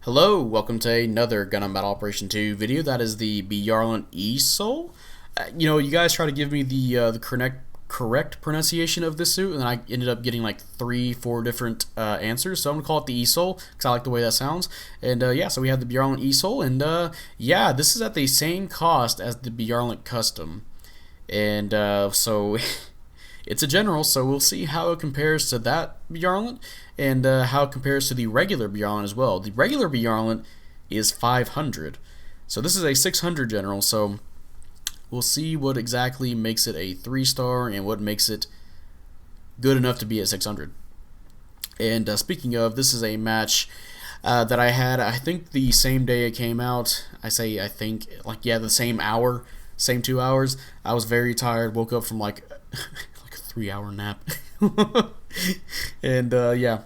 Hello, welcome to another Gundam Battle Operation 2 video. That is the Byarlant Isolde. You guys try to give me the correct pronunciation of this suit, and then I ended up getting like 3-4 different answers. So I'm gonna call it the Easol because I like the way that sounds. And yeah, so we have the Byarlant Isolde, and yeah, this is at the same cost as the Byarlant Custom, and so. It's a general, so we'll see how it compares to that Bjarlin and how it compares to the regular Bjarlin as well. The regular Bjarlin is 500, so this is a 600 general, so we'll see what exactly makes it a 3-star and what makes it good enough to be at 600. And speaking of, this is a match that I had, I think the same day it came out. I think, like, yeah, the same hour, same 2 hours. I was very tired, woke up from like 3-hour nap. And yeah,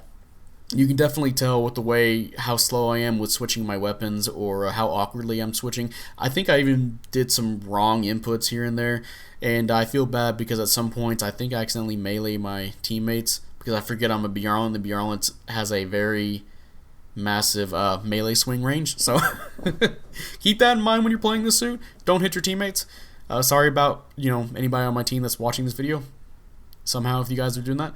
you can definitely tell with the way how slow I am with switching my weapons, or how awkwardly I'm switching. I think I even did some wrong inputs here and there, and I feel bad because at some points I think I accidentally melee my teammates because I forget I'm a Bjarlin. The Bjarlin has a very massive melee swing range, so keep that in mind when you're playing this suit. Don't hit your teammates. Sorry about anybody on my team that's watching this video somehow if you guys are doing that.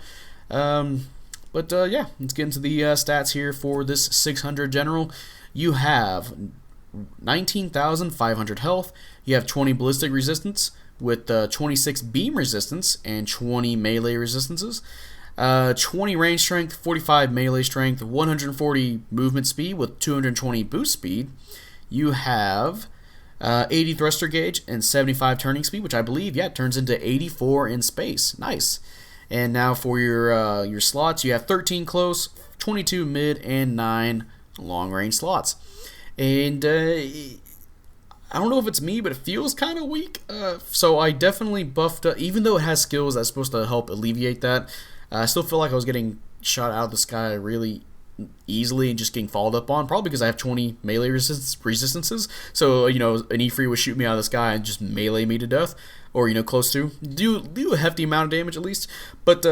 But yeah, let's get into the stats here for this 600 general. You have 19,500 health. You have 20 ballistic resistance with 26 beam resistance and 20 melee resistances. 20 range strength, 45 melee strength, 140 movement speed with 220 boost speed. You have 80 thruster gauge and 75 turning speed, which I believe, yeah, turns into 84 in space. Nice. And now for your slots, you have 13 close, 22 mid, and 9 long range slots. And I don't know if it's me, but it feels kind of weak. So I definitely buffed up, even though it has skills that's supposed to help alleviate that. I still feel like I was getting shot out of the sky really easily and just getting followed up on, probably because I have 20 melee resistances. So an E-Free would shoot me out of the sky and just melee me to death, or close to do a hefty amount of damage at least. But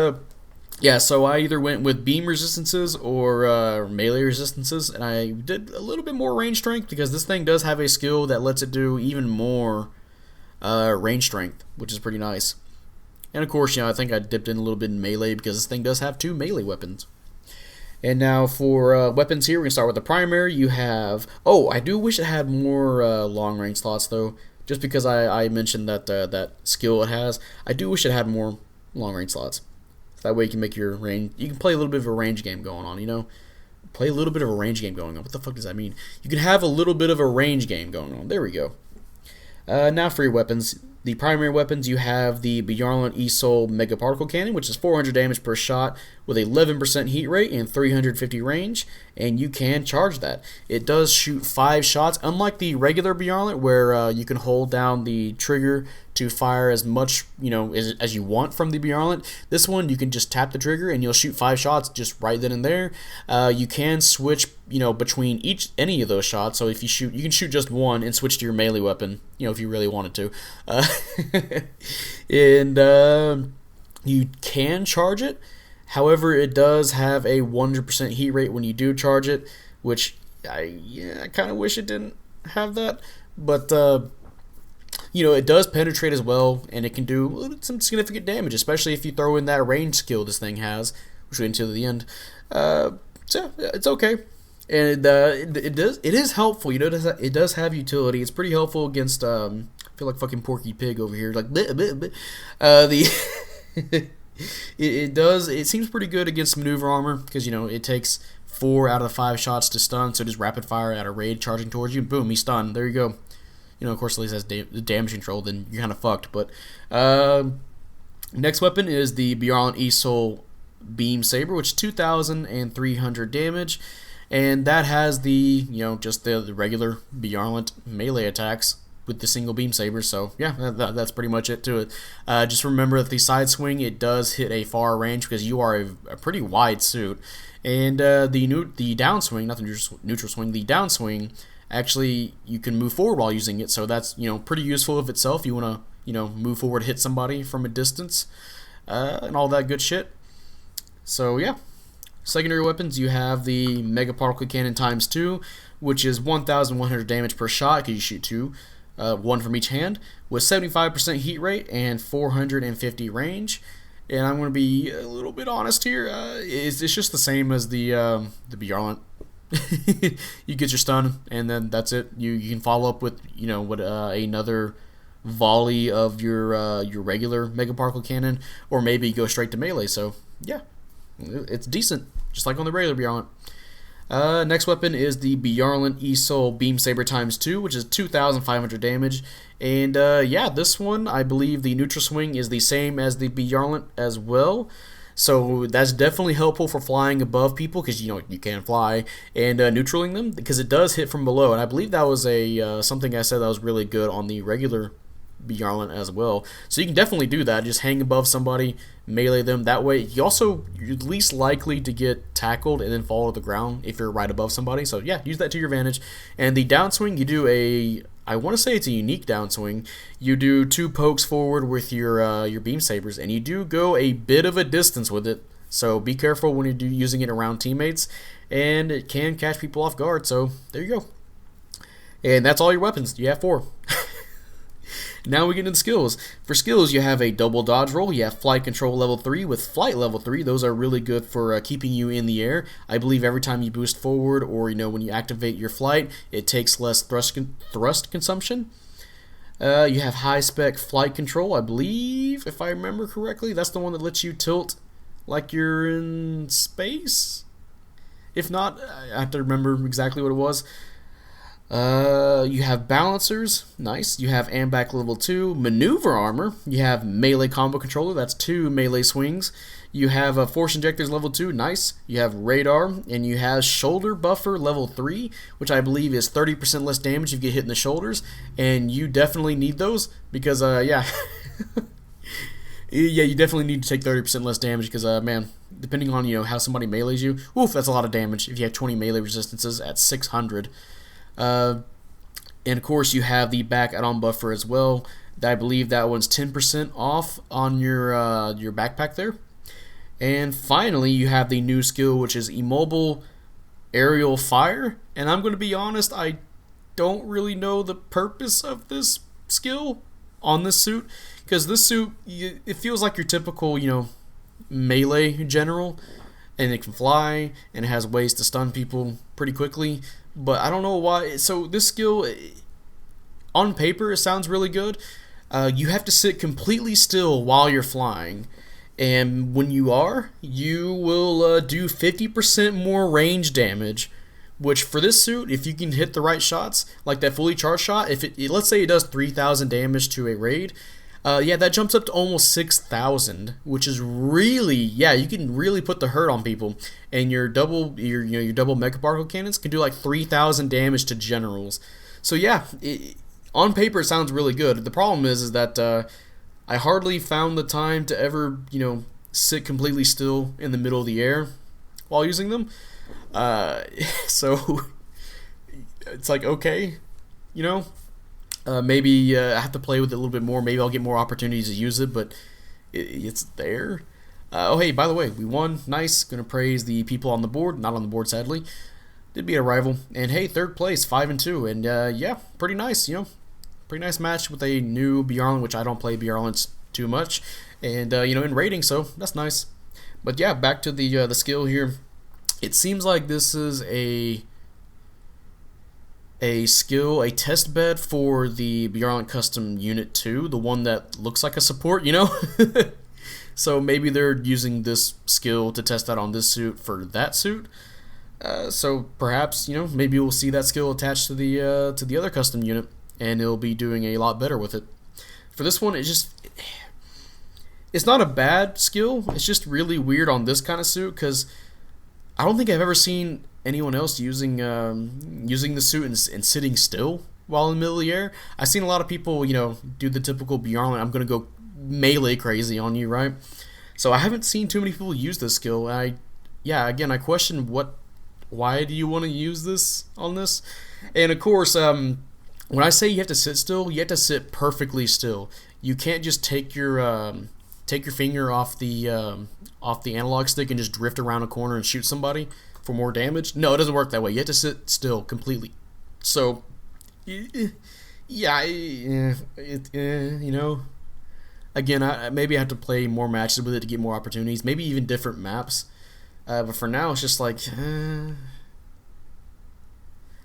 yeah, so I either went with beam resistances or melee resistances, and I did a little bit more range strength because this thing does have a skill that lets it do even more range strength, which is pretty nice. And of course, I think I dipped in a little bit in melee because this thing does have 2 melee weapons. And now for weapons here, we're going to start with the primary. You have... Oh, I do wish it had more long-range slots, though. Just because I mentioned that that skill it has. I do wish it had more long-range slots. That way you can make your range... You can play a little bit of a range game going on, Play a little bit of a range game going on. What the fuck does that mean? You can have a little bit of a range game going on. There we go. Now for your weapons. The primary weapons, you have the Byarlant Isolde Mega Particle Cannon, which is 400 damage per shot with 11% heat rate and 350 range, and you can charge that. It does shoot 5 shots, unlike the regular Byarlant, where you can hold down the trigger to fire as much as you want from the Byarlant. This one, you can just tap the trigger and you'll shoot 5 shots just right then and there. You can switch between any of those shots. So if you can shoot just one and switch to your melee weapon, if you really wanted to. And you can charge it. However, it does have a 100% heat rate when you do charge it, which I kind of wish it didn't have that. But it does penetrate as well, and it can do some significant damage, especially if you throw in that range skill this thing has, which we'll get into the end. So yeah, it's okay. And it is helpful. It does have utility. It's pretty helpful against I feel like fucking Porky Pig over here. Like bleh, bleh, bleh. It seems pretty good against maneuver armor because it takes 4 out of the 5 shots to stun. So just rapid fire at a raid charging towards you, boom, he's stunned. There you go. Of course, at least has damage control. Then you're kind of fucked. But next weapon is the Byarlant Easol Beam Saber, which is 2,300 damage. And that has the, just the regular Byarlant melee attacks with the single beam saber. So yeah, that's pretty much it to it. Just remember that the side swing, it does hit a far range because you are a pretty wide suit. And the downswing, not the neutral swing, the downswing, actually you can move forward while using it. So that's pretty useful of itself. You want to move forward, hit somebody from a distance, and all that good shit. So yeah. Secondary weapons, you have the Mega Particle Cannon times 2, which is 1,100 damage per shot because you shoot 2, one from each hand, with 75% heat rate and 450 range. And I'm going to be a little bit honest here. It's just the same as the Byarlant. You get your stun, and then that's it. You can follow up with another volley of your regular Mega Particle Cannon, or maybe go straight to melee. So yeah, it's decent, just like on the regular Byarlant. Next weapon is the Byarlant Isolde Beam Saber times 2, which is 2,500 damage. And yeah, this one, I believe the neutral swing is the same as the Byarlant as well. So that's definitely helpful for flying above people, because you can fly, and neutraling them, because it does hit from below. And I believe that was a something I said that was really good on the regular Bjarlin as well. So you can definitely do that. Just hang above somebody, melee them. That way, you're least likely to get tackled and then fall to the ground if you're right above somebody. So yeah, use that to your advantage. And the downswing, you do I want to say it's a unique downswing. You do 2 pokes forward with your beam sabers, and you do go a bit of a distance with it. So be careful when you're using it around teammates, and it can catch people off guard. So there you go. And that's all your weapons. You have 4. Now we get into the skills. For skills, you have a double dodge roll. You have flight control level 3 with flight level 3. Those are really good for keeping you in the air. I believe every time you boost forward, or when you activate your flight, it takes less thrust consumption. You have high spec flight control. I believe, if I remember correctly, that's the one that lets you tilt like you're in space. If not, I have to remember exactly what it was. You have balancers, nice. You have AMBAC level 2, maneuver armor. You have melee combo controller, that's 2 melee swings. You have force injectors level 2, nice. You have radar, and you have shoulder buffer level 3, which I believe is 30% less damage if you get hit in the shoulders. And you definitely need those, because yeah. Yeah, you definitely need to take 30% less damage, because man, depending on how somebody melees you, oof, that's a lot of damage if you have 20 melee resistances at 600. And of course, you have the back add-on buffer as well. I believe that one's 10% off on your backpack there. And finally, you have the new skill, which is immobile aerial fire. And I'm going to be honest, I don't really know the purpose of this skill on this suit, because this suit, it feels like your typical melee general, and it can fly, and it has ways to stun people pretty quickly. But I don't know why. So this skill, on paper, it sounds really good. You have to sit completely still while you're flying. And when you are, you will do 50% more range damage. Which for this suit, if you can hit the right shots, like that fully charged shot, let's say it does 3,000 damage to a raid, yeah, that jumps up to almost 6,000, which is really, yeah, you can really put the hurt on people. And your double Mega Particle Cannons can do like 3,000 damage to generals. So yeah, on paper it sounds really good. The problem is that I hardly found the time to ever sit completely still in the middle of the air while using them. So it's like, okay, maybe I have to play with it a little bit more. Maybe I'll get more opportunities to use it, but it's there. Oh, hey, by the way, we won. Nice. Gonna praise the people on the board. Not on the board, sadly. Did beat a rival. And hey, 3rd place, 5-2. And yeah, pretty nice, Pretty nice match with a new Bjarlin, which I don't play Bjarlins too much. And, in rating, so that's nice. But yeah, back to the skill here. It seems like this is a skill, a test bed for the Byarlant Custom Unit 2, the one that looks like a support, So maybe they're using this skill to test out on this suit for that suit. So perhaps, maybe we'll see that skill attached to the other custom unit, and it'll be doing a lot better with it. For this one, it's not a bad skill. It's just really weird on this kind of suit, because I don't think I've ever seen anyone else using the suit and sitting still while in the middle of the air. I've seen a lot of people, do the typical Bjarlin, I'm gonna go melee crazy on you, right? So I haven't seen too many people use this skill. Again, I question why do you want to use this on this? And of course, when I say you have to sit still, you have to sit perfectly still. You can't just take your take your finger off the analog stick and just drift around a corner and shoot somebody for more damage. No, it doesn't work that way. You have to sit still completely. So, yeah, you know, again, maybe I have to play more matches with it to get more opportunities. Maybe even different maps. But for now, it's just like,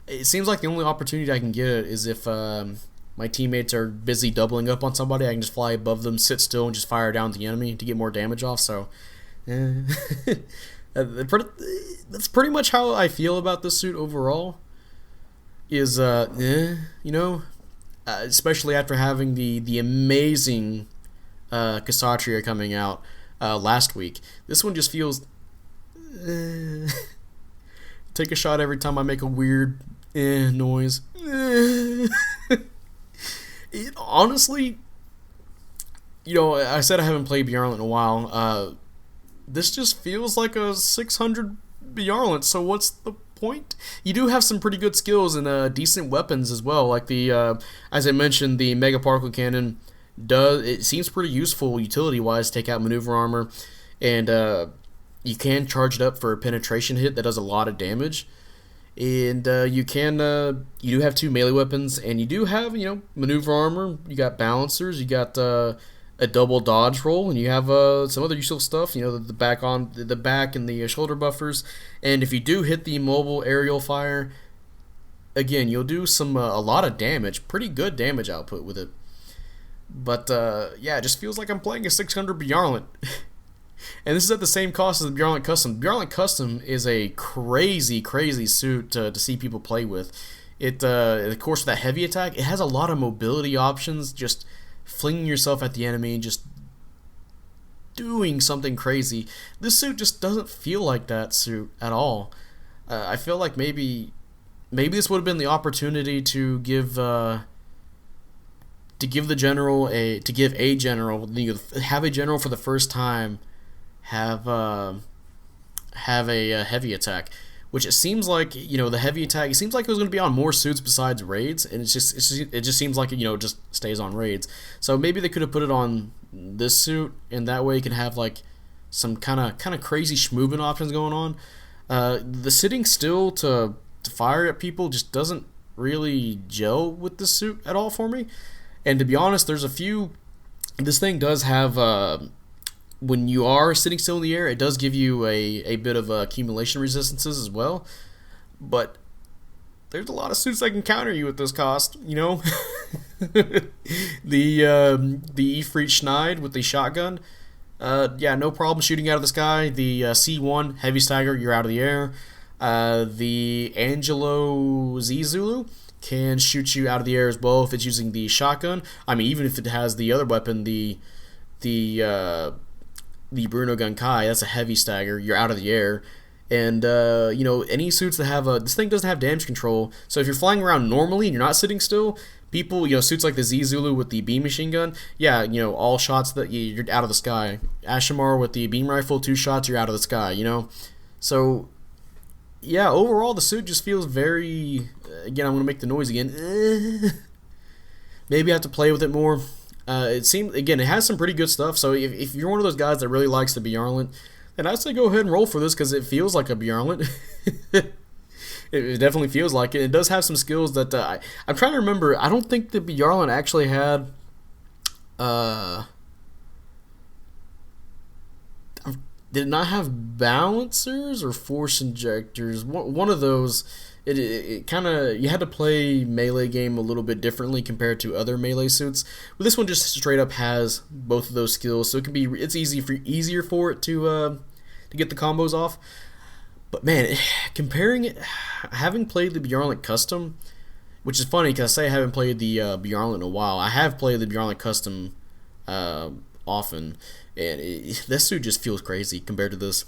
it seems like the only opportunity I can get is if my teammates are busy doubling up on somebody. I can just fly above them, sit still, and just fire down the enemy to get more damage off. So, that's pretty much how I feel about this suit overall. Is you know, especially after having the amazing Kshatriya coming out last week. This one just feels. Take a shot every time I make a weird noise. Honestly, you know, I said I haven't played Byarlant in a while. This just feels like a 600 Byarlant, so what's the point? You do have some pretty good skills and decent weapons as well, like the, as I mentioned, the Mega Particle Cannon. It seems pretty useful utility-wise, take out maneuver armor, and you can charge it up for a penetration hit that does a lot of damage. And you do have 2 melee weapons, and you do have, you know, maneuver armor. You got balancers, you got a double dodge roll, and you have some other useful stuff. You know, the back and the shoulder buffers. And if you do hit the mobile aerial fire, again, you'll do a lot of damage, pretty good damage output with it. But yeah, it just feels like I'm playing a 600 Byarlant. And this is at the same cost as the Byarlant Custom. Byarlant Custom is a crazy, crazy suit to see people play with. It, of course, with that heavy attack, it has a lot of mobility options, just flinging yourself at the enemy and just doing something crazy. This suit just doesn't feel like that suit at all. I feel like maybe this would have been the opportunity to give a general have a general for the first time have a heavy attack, which it seems like, you know, the heavy attack, it seems like it was going to be on more suits besides raids, and it just seems like it, you know, just stays on raids. So maybe they could have put it on this suit, and that way you can have like some kind of crazy schmoovin options going on. The sitting still to fire at people just doesn't really gel with this suit at all for me. And to be honest, there's a few. This thing does have. When you are sitting still in the air, it does give you a bit of accumulation resistances as well. But there's a lot of suits that can counter you at this cost, you know? the Ifrit Schneid with the shotgun. Yeah, no problem shooting out of the sky. The C1 Heavy Stagger, you're out of the air. The Angelo Z Zulu can shoot you out of the air as well if it's using the shotgun. I mean, even if it has the other weapon, the Bruno Gunkai, that's a heavy stagger, you're out of the air. And, you know, any suits that have this thing doesn't have damage control, so if you're flying around normally and you're not sitting still, people, you know, suits like the Z Zulu with the beam machine gun, yeah, you know, all shots that you're out of the sky. Ashamar with the beam rifle, 2 shots, you're out of the sky, you know? So, yeah, overall, the suit just feels very, again, I'm going to make the noise again, maybe I have to play with it more. It seems, again, it has some pretty good stuff, so if you're one of those guys that really likes the Byarlant, then I'd say go ahead and roll for this, because it feels like a Byarlant. It definitely feels like it. It does have some skills that, I'm trying to remember, I don't think the Byarlant actually had, did it not have balancers or force injectors? One of those. It kind of, you had to play melee game a little bit differently compared to other melee suits. But this one just straight up has both of those skills, so it's easier for it to get the combos off. But man, comparing it, having played the Byarlant Custom, which is funny because I say I haven't played the Byarlant in a while. I have played the Byarlant Custom often, and this suit just feels crazy compared to this.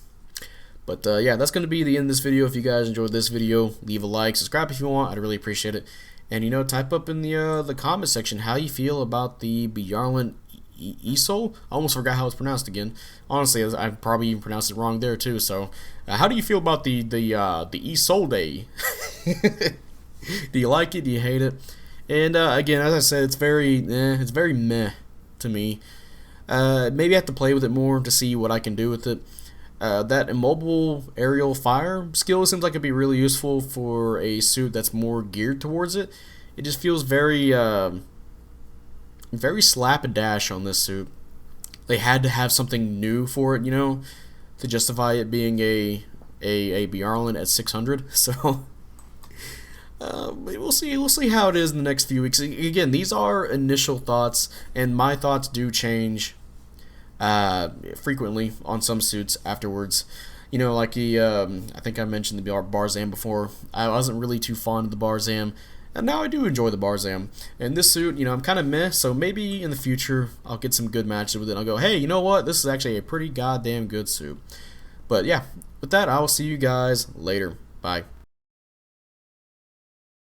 But yeah, that's going to be the end of this video. If you guys enjoyed this video, leave a like, subscribe if you want. I'd really appreciate it. And, you know, type up in the comment section how you feel about the Byarlant Isolde. I almost forgot how it's pronounced again. Honestly, I probably even pronounced it wrong there too. So, how do you feel about the Isolde? Do you like it? Do you hate it? And again, as I said, it's very meh to me. Maybe I have to play with it more to see what I can do with it. That immobile aerial fire skill seems like it'd be really useful for a suit that's more geared towards it. It just feels very slap and dash on this suit. They had to have something new for it, to justify it being a Bjarlin at 600. So we'll see. We'll see how it is in the next few weeks. Again, these are initial thoughts, and my thoughts do change frequently on some suits afterwards. Like I think I mentioned the Barzam before. I wasn't really too fond of the Barzam, and now I do enjoy the Barzam. And this suit, I'm kind of meh, so maybe in the future I'll get some good matches with it. I'll go, hey, you know what? This is actually a pretty goddamn good suit. But yeah, with that, I will see you guys later. Bye.